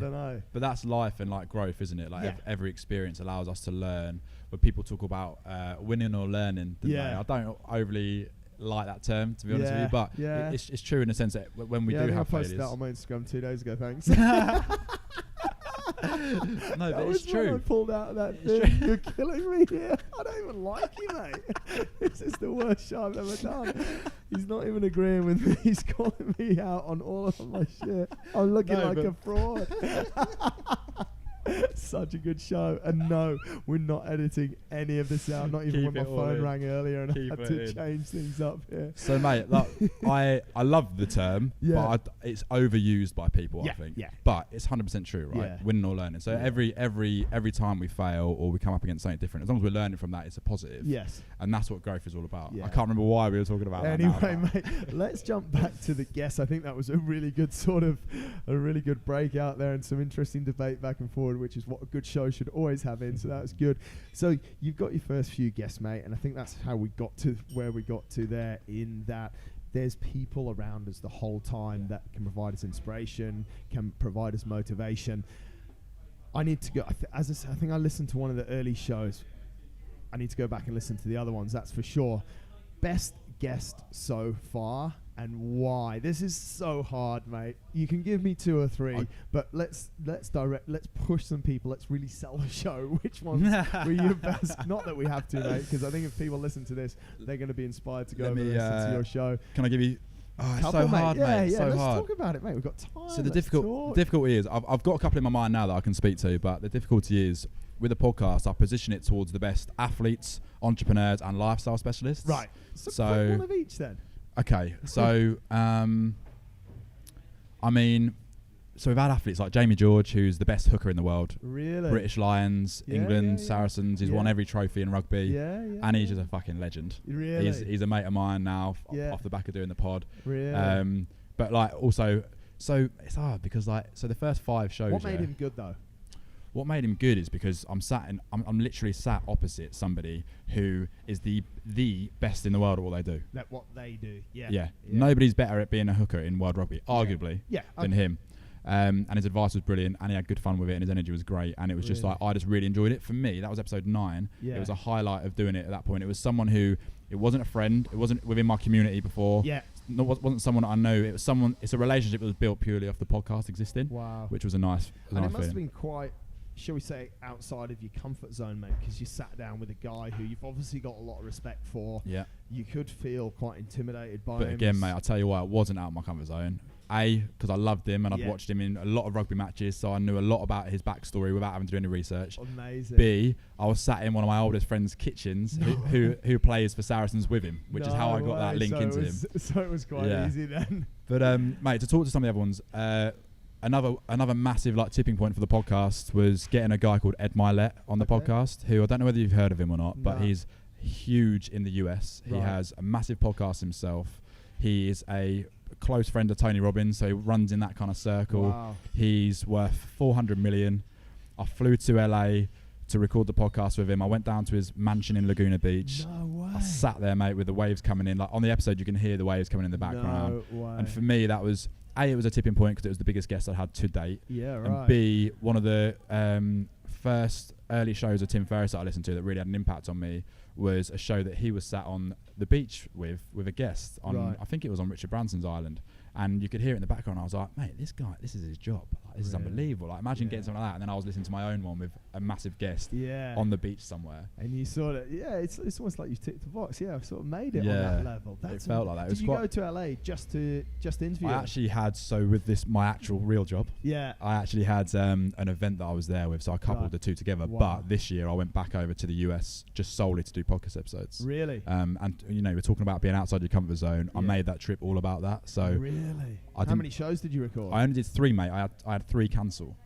don't know. But that's life and like growth, isn't it? Like every experience allows us to learn. When people talk about winning or learning, I don't overly like that term, to be honest with you, but it's true in the sense that when we do have failures. I posted that on my Instagram 2 days ago, thanks. No, but it's true. I pulled out of that thing. You're killing me here. I don't even like you, mate. This is the worst show I've ever done. He's not even agreeing with me. He's calling me out on all of my shit. I'm looking like a fraud. Such a good show, and no, we're not editing any of this out. Not even when my phone rang earlier and I had to change things up here. So, mate, look, I love the term, but it's overused by people. I think, but it's 100% true, right? Winning or learning. So every time we fail or we come up against something different, as long as we're learning from that, it's a positive. Yes, and that's what growth is all about. I can't remember why we were talking about that. Anyway, mate, let's jump back to the guests. I think that was a really good breakout there and some interesting debate back and forward, which is what a good show should always have in. So that was good. So you've got your first few guests, mate, and I think that's how we got to where we got to there, in that there's people around us the whole time that can provide us inspiration, can provide us motivation. I need to go, I think I listened to one of the early shows. I need to go back and listen to the other ones, that's for sure. Best guest so far, and why? This is so hard, mate. You can give me 2 or 3, but let's push some people. Let's really sell the show. Which ones were you best? Not that we have to, mate, because I think if people listen to this, they're going to be inspired to go over and listen to your show. Can I give you? Oh, it's so hard, mate. Yeah, so let's hard. Talk about it, mate. We've got time. So the difficulty is, I've got a couple in my mind now that I can speak to, but the difficulty is, with the podcast, I position it towards the best athletes, entrepreneurs, and lifestyle specialists. Right. So one of each then. Okay, so I mean, so we've had athletes like Jamie George, who's the best hooker in the world. Really? British Lions, England, Saracens. He's won every trophy in rugby. And he's just a fucking legend. Really? He's a mate of mine now, off the back of doing the pod. Really? But like also, so it's hard because like, so the first 5 shows. What made him good though? What made him good is because I'm literally sat opposite somebody who is the best in the world at what they do. That what they do. Yeah. Nobody's better at being a hooker in world rugby, arguably, than him. And his advice was brilliant, and he had good fun with it, and his energy was great, and it was just like, I just really enjoyed it. For me, that was episode 9. It was a highlight of doing it at that point. It was someone who, it wasn't a friend, it wasn't within my community before. Wasn't someone I know. It was someone. It's a relationship that was built purely off the podcast existing. Wow. Which was a nice. And it must have been quite, shall we say, outside of your comfort zone, mate, because you sat down with a guy who you've obviously got a lot of respect for. Yeah. You could feel quite intimidated by him. But again, mate, I'll tell you why, it wasn't out of my comfort zone. A, because I loved him and I'd watched him in a lot of rugby matches, so I knew a lot about his backstory without having to do any research. Amazing. B, I was sat in one of my oldest friend's kitchens who plays for Saracens with him, which is how I got that link into him. So it was quite easy then. But mate, to talk to some of the other ones, another massive like tipping point for the podcast was getting a guy called Ed Milet on the podcast, who I don't know whether you've heard of him or not, but he's huge in the US. He has a massive podcast himself. He is a close friend of Tony Robbins, so he runs in that kind of circle. Wow. He's worth 400 million. I flew to LA to record the podcast with him. I went down to his mansion in Laguna Beach. No way. I sat there, mate, with the waves coming in. Like on the episode, you can hear the waves coming in the background. No way. And for me, that was A, it was a tipping point because it was the biggest guest I'd had to date. Yeah, right. And B, one of the first early shows of Tim Ferriss that I listened to that really had an impact on me was a show that he was sat on the beach with a guest on, I think it was on Richard Branson's island, and you could hear it in the background. I was like, mate, this guy, this is his job. Like, this is unbelievable. Like, imagine getting something like that, and then I was listening to my own one with a massive guest on the beach somewhere. And you sort of, it's almost like you ticked the box. Yeah, I've sort of made it on that level. It felt like that. Did you go to LA just to interview? I actually had, so with this, my actual real job. Yeah. I actually had an event that I was there with, so I coupled the two together. Wow. But this year I went back over to the US just solely to do podcast episodes. Really? And you know, we're talking about being outside your comfort zone. I made that trip all about that. So really? How many shows did you record? I only did 3, mate. I had 3 cancel.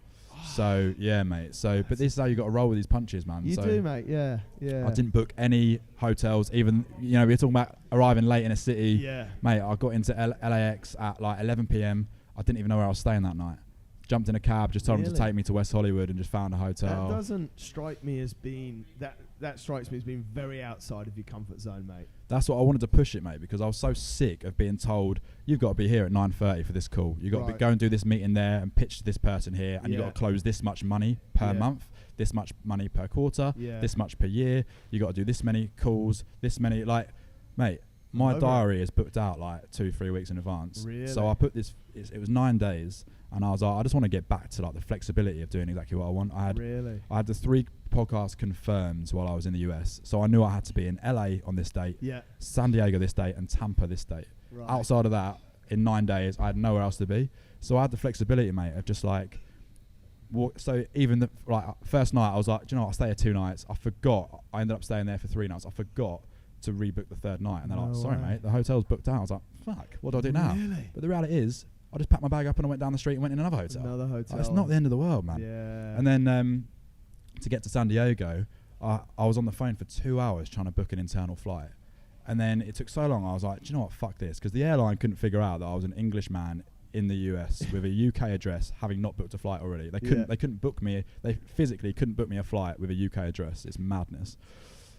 So yeah, mate. So but this is how you got to roll with these punches, man. You do, mate. Yeah. I didn't book any hotels. Even, you know, we were talking about arriving late in a city. Yeah. Mate, I got into LAX at like 11 p.m. I didn't even know where I was staying that night. Jumped in a cab, just told them to take me to West Hollywood, and just found a hotel. That doesn't strike me as being that strikes me as being very outside of your comfort zone, mate. That's what I wanted to push it, mate, because I was so sick of being told, you've got to be here at 9:30 for this call. You've got to go and do this meeting there and pitch to this person here, and you've got to close this much money per month, this much money per quarter, this much per year. You've got to do this many calls, this many, like, mate, my diary is booked out like 2-3 weeks in advance. Really? So I put this, it was 9 days, and I was like, I just want to get back to like the flexibility of doing exactly what I want. I had the 3 podcasts confirmed while I was in the US, so I knew I had to be in LA on this date, San Diego this date, and Tampa this date. Outside of that, in 9 days, I had nowhere else to be. So I had the flexibility, mate, of just like, so even the first night, I was like, do you know what, I'll stay here 2 nights. I ended up staying there for 3 nights. I forgot to rebook the 3rd night, and they're like, sorry, mate, the hotel's booked out. I was like, fuck, what do I do now? But the reality is, I just packed my bag up and I went down the street and went in another hotel. Like, it's not the end of the world, man. Yeah. And then to get to San Diego, I was on the phone for 2 hours trying to book an internal flight. And then it took so long, I was like, do you know what, fuck this. Because the airline couldn't figure out that I was an English man in the US with a UK address, having not booked a flight already. They couldn't book me, they physically couldn't book me a flight with a UK address. It's madness.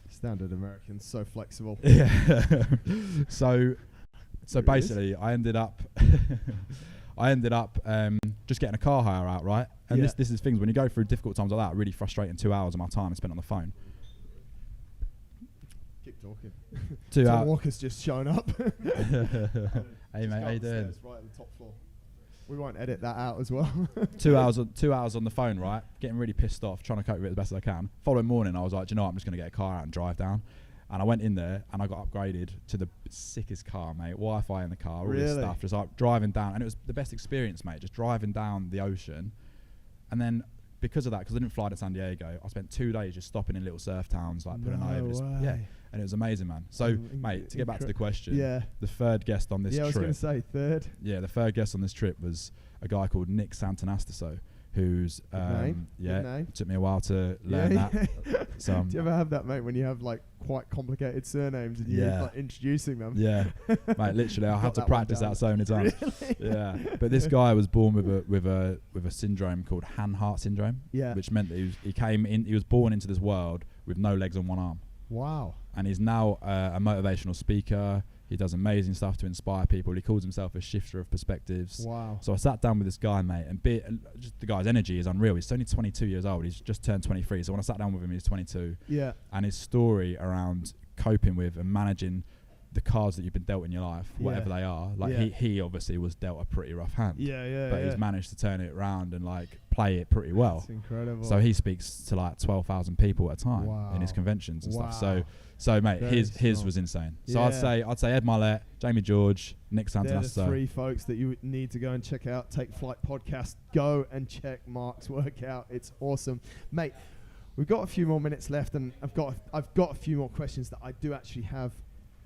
Standard Americans, so flexible. Yeah. So basically, I ended up just getting a car hire out, right? And this is things when you go through difficult times like that, really frustrating. 2 hours of my time spent on the phone. Keep talking. 2 hours. Walker's just shown up. Hey mate, how you doing? Right on the top floor. We won't edit that out as well. 2 hours on the phone, right? Getting really pissed off, trying to cope with it as best as I can. Following morning, I was like, do you know what? I'm just going to get a car out and drive down. And I went in there and I got upgraded to the sickest car, mate. Wi-Fi in the car, all this stuff. Just like driving down. And it was the best experience, mate. Just driving down the ocean. And then because of that, because I didn't fly to San Diego, I spent 2 days just stopping in little surf towns, like putting over. And it was amazing, man. So, mate, to get back to the question, the third guest on this trip. I was going to say third. Yeah, the third guest on this trip was a guy called Nick Santanastiso, who's it took me a while to learn that. Do you ever have that, mate, when you have like quite complicated surnames and you're like introducing them? Yeah, mate, literally, I had to practice that so many times. Really? Yeah, but this guy was born with a syndrome called Hanhart syndrome. Yeah, which meant that he was born into this world with no legs and one arm. Wow. And he's now a motivational speaker. He does amazing stuff to inspire people. He calls himself a shifter of perspectives. Wow. So I sat down with this guy, mate, and just the guy's energy is unreal. He's only 22 years old. He's just turned 23. So when I sat down with him, he was 22. Yeah. And his story around coping with and managing the cards that you've been dealt in your life, whatever they are. Like he obviously was dealt a pretty rough hand. But he's managed to turn it around and like play it pretty well. That's incredible. So he speaks to like 12,000 people at a time in his conventions and stuff. So mate, his was insane. So I'd say Ed Milet, Jamie George, Nick Santanastiso. They're the three folks that you need to go and check out. Take Flight Podcast. Go and check Mark's work out. It's awesome, mate. We've got a few more minutes left, and I've got a few more questions that I do actually have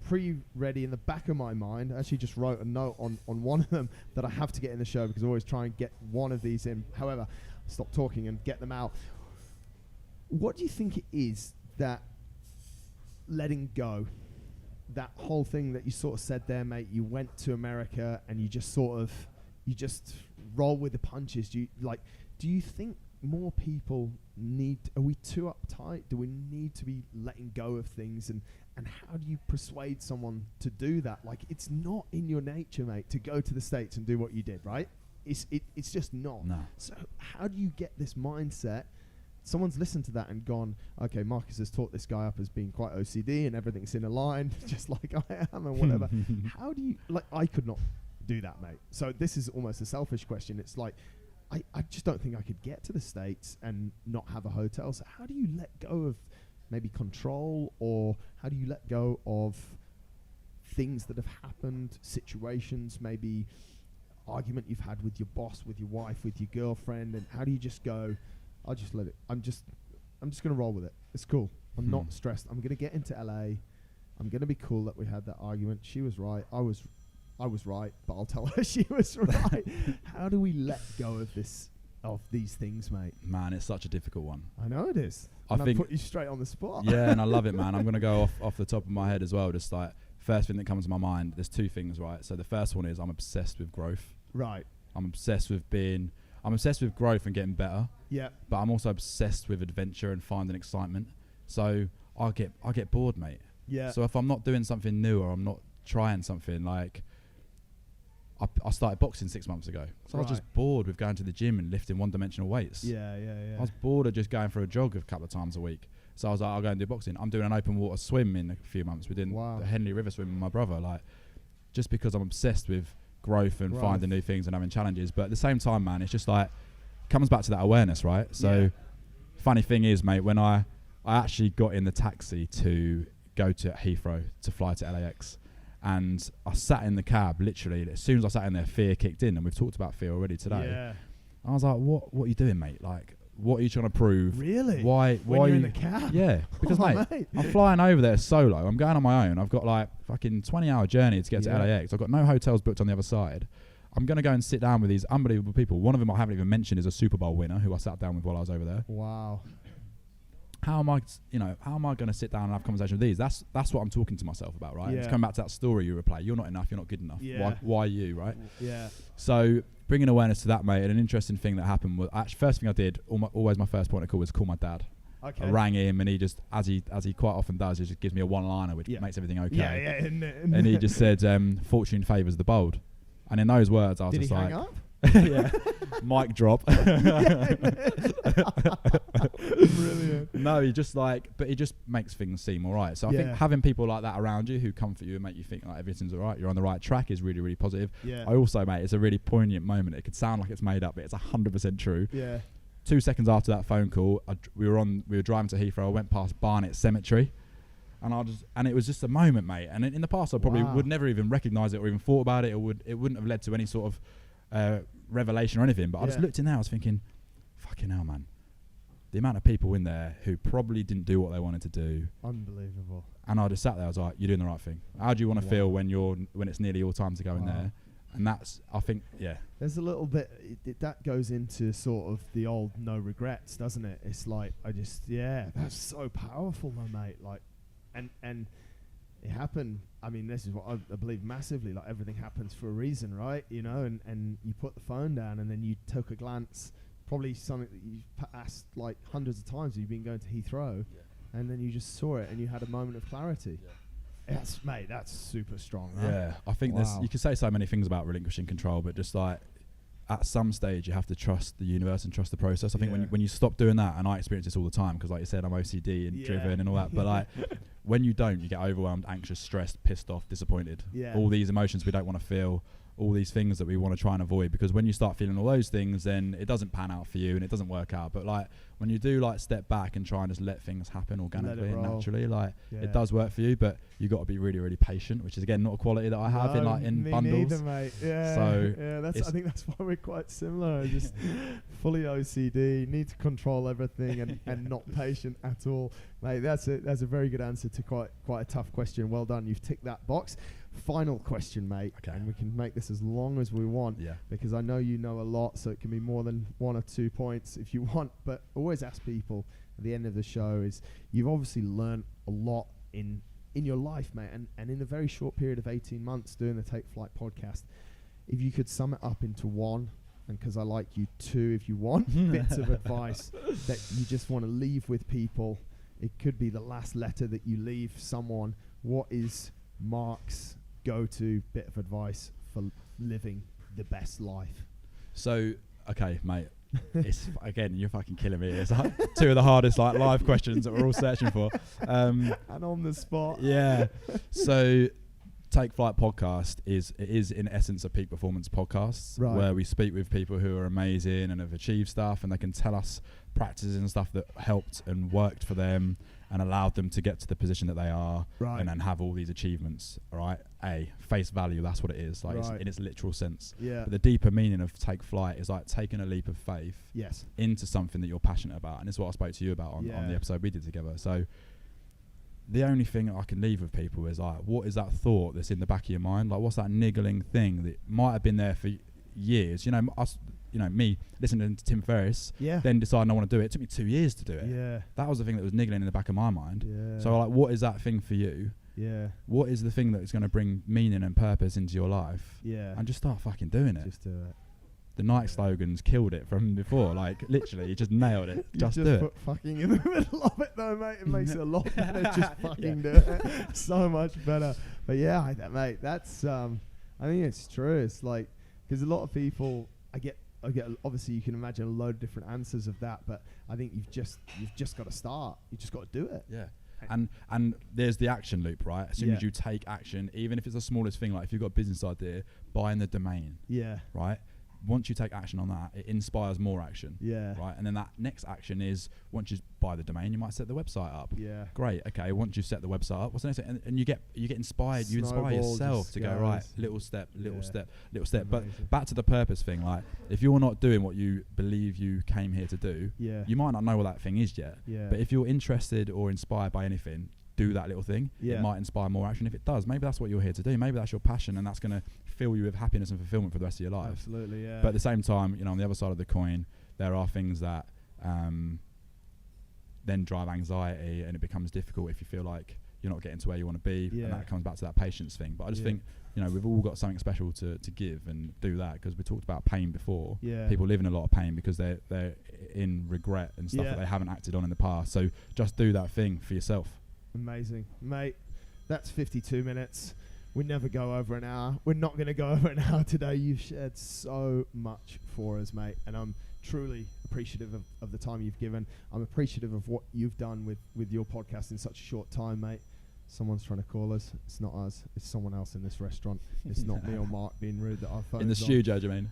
pre-ready in the back of my mind. I actually just wrote a note on one of them that I have to get in the show because I always try and get one of these in. However, stop talking and get them out. What do you think it is that letting go, that whole thing that you sort of said there, mate, you went to America and you just roll with the punches? Do you think more people are we too uptight? Do we need to be letting go of things? And how do you persuade someone to do that? Like, it's not in your nature, mate, to go to the States and do what you did, right? It's just not. No. So how do you get this mindset? Someone's listened to that and gone, okay, Marcus has taught this guy up as being quite OCD and everything's in a line, just like I am and whatever. How do you, I could not do that, mate. So this is almost a selfish question. It's like, I just don't think I could get to the States and not have a hotel. So how do you let go of maybe control, or how do you let go of things that have happened, situations, maybe argument you've had with your boss, with your wife, with your girlfriend, and how do you just go, I'll just let it, I'm just going to roll with it. It's cool. I'm not stressed. I'm going to get into LA. I'm going to be cool that we had that argument. She was right. I was right, but I'll tell her she was right. How do we let go of these things, mate? Man, it's such a difficult one. I know it is. I put you straight on the spot. Yeah, and I love it, man. I'm going to go off the top of my head as well. Just like, first thing that comes to my mind, there's two things, right? So the first one is I'm obsessed with growth. Right. I'm obsessed with growth and getting better. Yeah. But I'm also obsessed with adventure and finding excitement. So I get bored, mate. Yeah. So if I'm not doing something new or I'm not trying something, like I started boxing 6 months ago. So I was just bored with going to the gym and lifting one-dimensional weights. Yeah. I was bored of just going for a jog a couple of times a week. So I was like, I'll go and do boxing. I'm doing an open water swim in a few months. We're doing the Henley River swim with my brother. Like, just because I'm obsessed with growth and finding new things and having challenges. But at the same time, man, it's just like, comes back to that awareness, right? So funny thing is, mate, when I actually got in the taxi to go to Heathrow to fly to LAX, and I sat in the cab, literally, as soon as I sat in there, fear kicked in, and we've talked about fear already today. Yeah. I was like, what are you doing, mate? Like, what are you trying to prove? Really? Why when you're in the cab? Yeah, because mate, I'm flying over there solo. I'm going on my own. I've got like fucking 20-hour journey to get to LAX. I've got no hotels booked on the other side. I'm going to go and sit down with these unbelievable people. One of them I haven't even mentioned is a Super Bowl winner who I sat down with while I was over there. Wow. How am I going to sit down and have a conversation with these? That's what I'm talking to myself about, right? Yeah. It's coming back to that story you replay. You're not enough. You're not good enough. Yeah. Why you, right? Yeah. So bringing awareness to that, mate. And an interesting thing that happened was, actually, first thing I did, always my first point of call was call my dad. Okay. I rang him, and he just, as he quite often does, he just gives me a one-liner, which makes everything okay. Yeah. And he just said, "Fortune favours the bold." And in those words, I was just like, hang up? yeah, mic drop. Brilliant. No, he just makes things seem all right. So I think having people like that around you who comfort you and make you think like everything's all right, you're on the right track, is really, really positive. Yeah. I also, mate, it's a really poignant moment. It could sound like it's made up, but it's 100% true. Yeah. 2 seconds after that phone call, we were driving to Heathrow. I went past Barnet Cemetery. And it was just a moment, mate. And in the past, I probably would never even recognise it or even thought about it, or it wouldn't have led to any sort of revelation or anything. But I just looked in there, I was thinking, fucking hell, man. the amount of people in there who probably didn't do what they wanted to do. Unbelievable. And I just sat there, I was like, you're doing the right thing. How do you want to feel when it's nearly your time to go in there? And that's, I think, There's a little bit, that goes into sort of the old no regrets, doesn't it? It's like, that's so powerful, though, mate. Like, and it happened. I mean, this is what I believe massively. Like, everything happens for a reason, right? You know, and you put the phone down, and then you took a glance, probably something that you've asked like hundreds of times. You've been going to Heathrow, and then you just saw it, and you had a moment of clarity. That's super strong. Right? Yeah, I think you could say so many things about relinquishing control, but just like at some stage you have to trust the universe and trust the process. I think when you stop doing that, and I experience this all the time because, like you said, I'm OCD and driven and all that, but like when you don't, you get overwhelmed, anxious, stressed, pissed off, disappointed. Yeah. All these emotions we don't want to feel, all these things that we want to try and avoid, because when you start feeling all those things, then it doesn't pan out for you and it doesn't work out. But like when you do like step back and try and just let things happen organically and naturally, like it does work for you, but you got to be really, really patient, which is again not a quality that I have in me bundles. Neither, mate. Yeah. So I think that's why we're quite similar. Just fully OCD, need to control everything and not patient at all. Mate, that's a very good answer to quite a tough question. Well done. You've ticked that box. Final question, mate. Okay. And we can make this as long as we want. Yeah. Because I know you know a lot, so it can be more than 1 or 2 points if you want. But always ask people at the end of the show is, you've obviously learned a lot in your life, mate, and in a very short period of 18 months doing the Take Flight podcast. If you could sum it up into one, and because I like you, 2 if you want, bits of advice that you just want to leave with people. It could be the last letter that you leave someone. What is Mark's go-to bit of advice for living the best life? So, okay, mate, it's again, you're fucking killing me. It's like 2 of the hardest like live questions that we're all searching for. And on the spot. Yeah. So, Take Flight podcast is in essence a peak performance podcast, where we speak with people who are amazing and have achieved stuff, and they can tell us practices and stuff that helped and worked for them and allowed them to get to the position that they are, and then have all these achievements. All right, face value, that's what it is, like it's in its literal sense. Yeah. But the deeper meaning of Take Flight is like taking a leap of faith into something that you're passionate about, and it's what I spoke to you about on the episode we did together. So the only thing I can leave with people is like, what is that thought that's in the back of your mind? Like, what's that niggling thing that might have been there for years? You know, me listening to Tim Ferriss, then deciding I want to do it. It took me 2 years to do it. Yeah. That was the thing that was niggling in the back of my mind. Yeah. So like, what is that thing for you? Yeah. What is the thing that is going to bring meaning and purpose into your life? Yeah. And just start fucking doing it. Just do it. The Nike slogans killed it from before. Like, literally, you just nailed it. Just do it. Put fucking in the middle of it, though, mate. It makes it a lot better. Just fucking do it. So much better. But yeah, mate, that's, I think it's true. It's like, because a lot of people, I get, obviously you can imagine a load of different answers of that, but I think you've just got to start. You just got to do it. Yeah. And there's the action loop, right? As soon as you take action, even if it's the smallest thing, like if you've got a business idea, buying the domain. Yeah. Right? Once you take action on that, it inspires more action. Yeah. Right. And then that next action is, once you buy the domain, you might set the website up. Yeah. Great. Okay. Once you've set the website up, what's the next thing? And you get inspired. You inspire yourself to go, right, little step. Amazing. But back to the purpose thing. Like, if you're not doing what you believe you came here to do, you might not know what that thing is yet. Yeah. But if you're interested or inspired by anything, do that little thing. It might inspire more action. If it does, maybe that's what you're here to do. Maybe that's your passion, and that's going to fill you with happiness and fulfillment for the rest of your life. Absolutely, yeah. But at the same time, you know, on the other side of the coin, there are things that then drive anxiety, and it becomes difficult if you feel like you're not getting to where you want to be, and that comes back to that patience thing. But I just think, you know, we've all got something special to give and do that, because we talked about pain before. People live in a lot of pain because they're in regret and stuff that they haven't acted on in the past. So just do that thing for yourself. Amazing, mate. That's 52 minutes. We never go over an hour. We're not going to go over an hour today. You've shared so much for us, mate, and I'm truly appreciative of the time you've given. I'm appreciative of what you've done with your podcast in such a short time, mate. Someone's trying to call us. It's not us. It's someone else in this restaurant. It's not me or Mark being rude that our phone's in the studio, do you mean?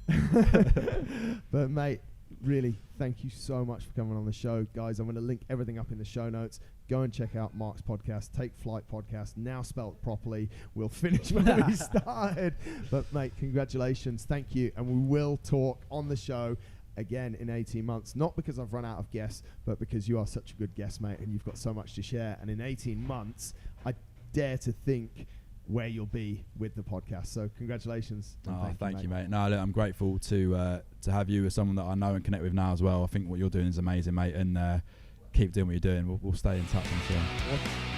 But, mate, really, thank you so much for coming on the show. Guys, I'm going to link everything up in the show notes. Go and check out Mark's podcast, Take Flight Podcast, now spelt properly. We'll finish where we started. But, mate, congratulations. Thank you. And we will talk on the show again in 18 months, not because I've run out of guests, but because you are such a good guest, mate, and you've got so much to share. And in 18 months, I dare to think where you'll be with the podcast. So congratulations. Thank you, mate. No, look, I'm grateful to have you as someone that I know and connect with now as well. I think what you're doing is amazing, mate, and keep doing what you're doing. We'll stay in touch, I'm sure.